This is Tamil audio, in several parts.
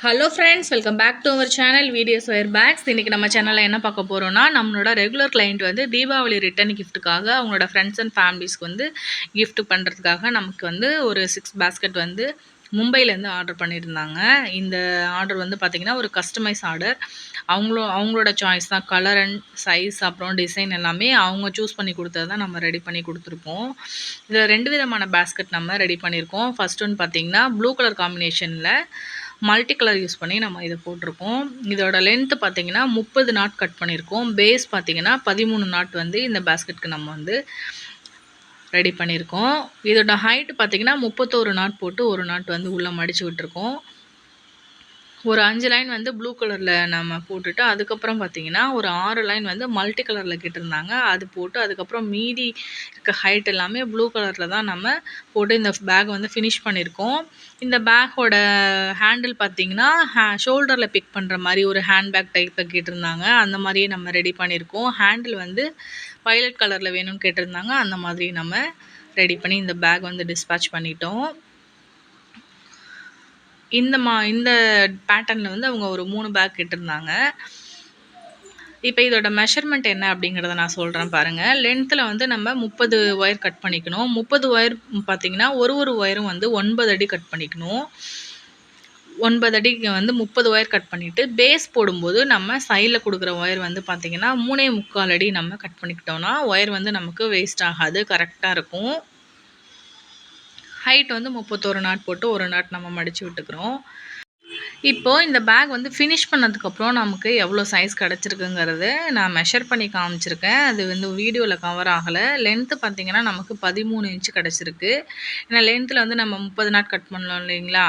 Hello friends, welcome back to our channel videos wire bags. இன்றைக்கி நம்ம சேனலில் என்ன பார்க்க போகிறோன்னா, நம்மளோட ரெகுலர் கிளைண்ட் வந்து தீபாவளி ரிட்டன் கிஃப்ட்டுக்காக அவங்களோட ஃப்ரெண்ட்ஸ் அண்ட் ஃபேமிலிஸ்க்கு வந்து கிஃப்ட் பண்ணுறதுக்காக நமக்கு வந்து ஒரு 6 பேஸ்கெட் வந்து மும்பையிலேருந்து ஆர்டர் பண்ணியிருந்தாங்க. இந்த ஆர்டர் வந்து பார்த்திங்கன்னா ஒரு கஸ்டமைஸ் ஆர்டர். அவங்களோட சாய்ஸ் தான். கலர் அண்ட் சைஸ் அப்புறம் டிசைன் எல்லாமே அவங்க சூஸ் பண்ணி கொடுத்தது தான் நம்ம ரெடி பண்ணி கொடுத்துருப்போம். இதில் 2 விதமான பேஸ்கெட் நம்ம ரெடி பண்ணியிருக்கோம். ஃபஸ்ட் ஒன்று பார்த்திங்கன்னா ப்ளூ கலர் காம்பினேஷனில் மல்டி கலர் யூஸ் பண்ணி நம்ம இதை போட்டிருக்கோம். இதோட லென்த்து பார்த்திங்கன்னா 30 நாட் கட் பண்ணியிருக்கோம். பேஸ் பார்த்திங்கன்னா 13 நாட் வந்து இந்த பேஸ்கெட்டுக்கு நம்ம வந்து ரெடி பண்ணியிருக்கோம். இதோட ஹைட் பார்த்திங்கன்னா 31 நாட் போட்டு ஒரு நாட் வந்து உள்ளே மடித்து விட்டுருக்கோம். ஒரு 5 லைன் வந்து ப்ளூ கலரில் நம்ம போட்டுட்டு அதுக்கப்புறம் பார்த்திங்கன்னா ஒரு 6 லைன் வந்து மல்டி கலரில் கேட்டிருந்தாங்க. அது போட்டு அதுக்கப்புறம் மீதி இருக்க ஹைட் எல்லாமே ப்ளூ கலரில் தான் நம்ம போட்டு இந்த பேக் வந்து ஃபினிஷ் பண்ணியிருக்கோம். இந்த பேக்கோட ஹேண்டில் பார்த்திங்கன்னா ஷோல்டரில் பிக் பண்ணுற மாதிரி ஒரு ஹேண்ட் பேக் டைப்பில் கேட்டிருந்தாங்க. அந்த மாதிரியே நம்ம ரெடி பண்ணியிருக்கோம். ஹேண்டில் வந்து வயலட் கலரில் வேணும்னு கேட்டிருந்தாங்க. அந்த மாதிரி நம்ம ரெடி பண்ணி இந்த பேக் வந்து டிஸ்பேட்ச் பண்ணிட்டோம். இந்த பேட்டர்னில் வந்து அவங்க ஒரு 3 பேக் கேட்டிருந்தாங்க. இப்போ இதோட மெஷர்மெண்ட் என்ன அப்படிங்கிறத நான் சொல்கிறேன் பாருங்கள். லென்த்தில் வந்து நம்ம 30 ஒயர் கட் பண்ணிக்கணும். 30 ஒயர் பார்த்திங்கன்னா ஒரு ஒயரும் வந்து 9 அடி கட் பண்ணிக்கணும். 9 அடிக்கு வந்து 30 ஒயர் கட் பண்ணிவிட்டு பேஸ் போடும்போது நம்ம சைடில் கொடுக்குற ஒயர் வந்து பார்த்திங்கன்னா 3.25 அடி நம்ம கட் பண்ணிக்கிட்டோன்னா ஒயர் வந்து நமக்கு வேஸ்ட் ஆகாது, கரெக்டாக இருக்கும். ஹைட் வந்து 31 நாட் போட்டு ஒரு நாட் நம்ம மடித்து விட்டுக்கிறோம். இப்போது இந்த பேக் வந்து ஃபினிஷ் பண்ணதுக்கப்புறம் நமக்கு எவ்வளோ சைஸ் கிடச்சிருக்குங்கிறது நான் மெஷர் பண்ணி காமிச்சிருக்கேன். அது வந்து வீடியோவில் கவர் ஆகலை. லென்த்து பார்த்திங்கன்னா நமக்கு 13 இன்ச்சு கிடச்சிருக்கு. ஏன்னா லென்த்தில் வந்து நம்ம 30 நாட் கட் பண்ணலாம் இல்லைங்களா.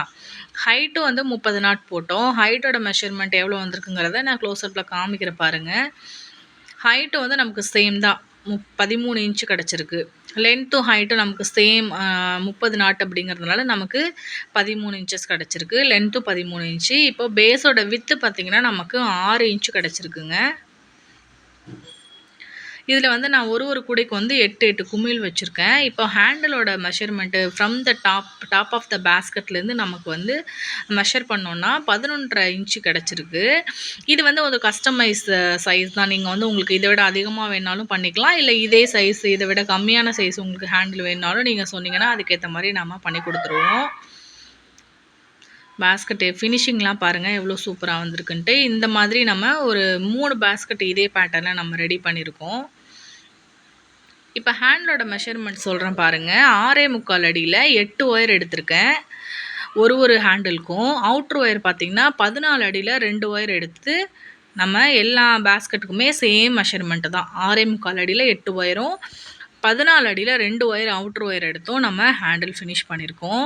ஹைட்டும் வந்து 30 நாட் போட்டோம். ஹைட்டோட மெஷர்மெண்ட் எவ்வளோ வந்திருக்குங்கிறத நான் க்ளோஸ்அப்பில் காமிக்கிற பாருங்கள். ஹைட்டு வந்து நமக்கு சேம் தான், 13 இன்ச்சு கிடச்சிருக்கு. லென்த்தும் ஹைட்டும் நமக்கு சேம் 30 நாட் அப்படிங்கிறதுனால நமக்கு 13 இன்ச்சஸ் கிடச்சிருக்கு. லென்த்தும் 13 இன்ச்சு. இப்போ பேஸோட வித்து பார்த்திங்கன்னா நமக்கு 6 இன்ச்சு கிடச்சிருக்குங்க. இதில் வந்து நான் ஒரு கூடைக்கு வந்து 8 குமிழ் வச்சுருக்கேன். இப்போ ஹேண்டிலோட measurement from the top of the பேஸ்கெட்லேருந்து நமக்கு வந்து மெஷர் பண்ணோன்னா 11.5 இன்ச்சு கிடச்சிருக்கு. இது வந்து ஒரு கஸ்டமைஸ் சைஸ் தான். நீங்கள் வந்து உங்களுக்கு இதை விட அதிகமாக வேணாலும் பண்ணிக்கலாம். இல்லை இதே சைஸ் இதை விட கம்மியான சைஸ் உங்களுக்கு ஹேண்டில் வேணாலும் நீங்கள் சொன்னீங்கன்னா அதுக்கேற்ற மாதிரி நம்ம பண்ணி கொடுத்துருவோம். பேஸ்கெட்டு ஃபினிஷிங்லாம் பாருங்கள் எவ்வளோ சூப்பராக வந்திருக்குன்ட்டு. இந்த மாதிரி நம்ம ஒரு 3 பேஸ்கெட் இதே பேட்டர்னில் நம்ம ரெடி பண்ணியிருக்கோம். இப்போ ஹேண்டலோட மெஷர்மெண்ட் சொல்கிறேன் பாருங்கள். 6.25 அடியில் 8 ஒயர் எடுத்திருக்கேன் ஒரு ஹேண்டிலுக்கும். அவுட்ரு ஒயர் பார்த்திங்கன்னா 14 அடியில் 2 ஒயர் எடுத்து நம்ம எல்லா பேஸ்கெட்டுக்குமே சேம் மெஷர்மெண்ட்டு தான். 6.25 அடியில் 8 ஒயரும் 14 அடியில் 2 ஒயர் அவுட்ரு ஒயர் எடுத்தும் நம்ம ஹேண்டில் ஃபினிஷ் பண்ணியிருக்கோம்.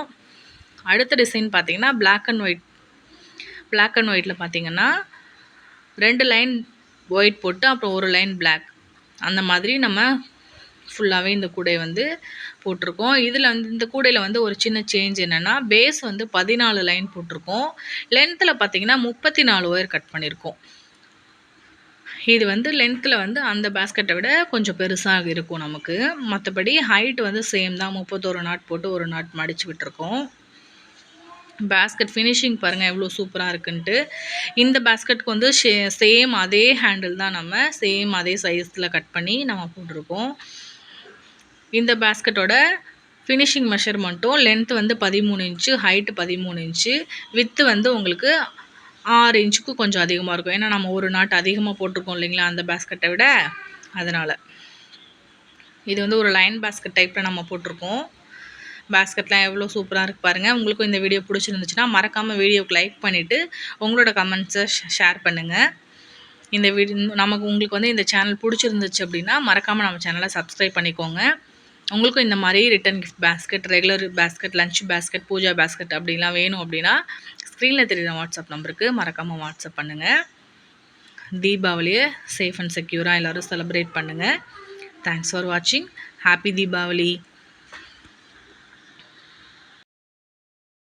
அடுத்த டிசைன் பார்த்திங்கன்னா பிளாக் அண்ட் ஒயிட்டில் பார்த்திங்கன்னா 2 லைன் ஒயிட் போட்டு அப்புறம் ஒரு லைன் பிளாக், அந்த மாதிரி நம்ம ஃபுல்லாகவே இந்த கூடை வந்து போட்டிருக்கோம். இதில் வந்து இந்த கூடையில் வந்து ஒரு சின்ன சேஞ்ச் என்னென்னா பேஸ் வந்து 14 லைன் போட்டிருக்கோம். லென்த்தில் பார்த்திங்கன்னா 34 ஒயர் கட் பண்ணியிருக்கோம். இது வந்து லென்த்தில் வந்து அந்த பேஸ்கெட்டை விட கொஞ்சம் பெருசாக இருக்கும் நமக்கு. மற்றபடி ஹைட் வந்து சேம் தான். 31 நாட் போட்டு ஒரு நாட் மடித்து விட்டுருக்கோம். பேஸ்கெட் ஃபினிஷிங் பாருங்கள் எவ்வளோ சூப்பராக இருக்குன்ட்டு. இந்த பேஸ்கெட்டுக்கு வந்து சேம் அதே ஹேண்டில் தான் நம்ம சேம் அதே சைஸில் கட் பண்ணி நம்ம போட்டிருக்கோம். இந்த பேஸ்கெட்டோட ஃபினிஷிங் மெஷர்மெண்ட்டும் லென்த் வந்து 13 இன்ச்சு, ஹைட்டு 13 இன்ச்சு, வித்து வந்து உங்களுக்கு 6 இன்ச்சுக்கு கொஞ்சம் அதிகமாக இருக்கும். ஏன்னா நம்ம ஒரு நாட் அதிகமாக போட்டிருக்கோம் இல்லைங்களா அந்த பேஸ்கெட்டை விட, அதனால். இது வந்து ஒரு லைன் பேஸ்கெட் டைப்பில் நம்ம போட்டிருக்கோம். பேஸ்கெட்லாம் எவ்வளோ சூப்பராக இருக்குது பாருங்கள். உங்களுக்கும் இந்த வீடியோ பிடிச்சிருந்துச்சுன்னா மறக்காமல் வீடியோவுக்கு லைக் பண்ணிவிட்டு உங்களோட கமெண்ட்ஸை ஷேர் பண்ணுங்கள். இந்த உங்களுக்கு வந்து இந்த சேனல் பிடிச்சிருந்துச்சு அப்படின்னா மறக்காமல் நம்ம சேனலை சப்ஸ்கிரைப் பண்ணிக்கோங்க. உங்களுக்கும் இந்த மாதிரி return gift basket, regular basket, lunch basket, puja basket அப்படிலாம் வேணும் அப்படின்னா ஸ்க்ரீனில் தெரியுற வாட்ஸ்அப் நம்பருக்கு மறக்காமல் வாட்ஸ்அப் பண்ணுங்கள். தீபாவளியை சேஃப் அண்ட் செக்யூராக எல்லோரும் செலிப்ரேட் பண்ணுங்கள். தேங்க்ஸ் ஃபார் வாட்சிங். ஹாப்பி தீபாவளி.